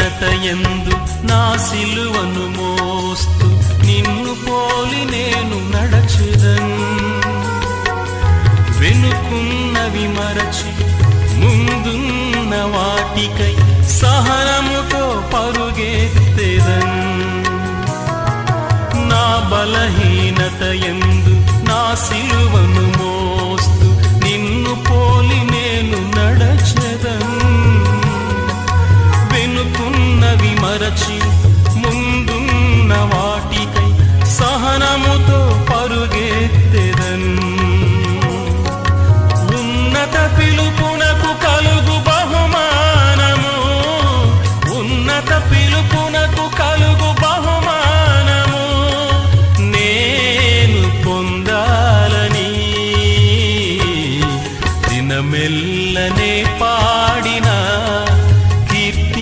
బలహీనతయందు నా సిలువను మోస్తూ నిన్ను పోలి నేను నడచెదన్. వెనుకున్నవి మరచి ముందున్న వాటికై సహనముతో పరుగెత్తెదన్. నా బలహీనతయందు నా సిలువను మోస్తూ నిన్ను పోలి నేను నడచెదన్. వెనుకున్నవి మరచి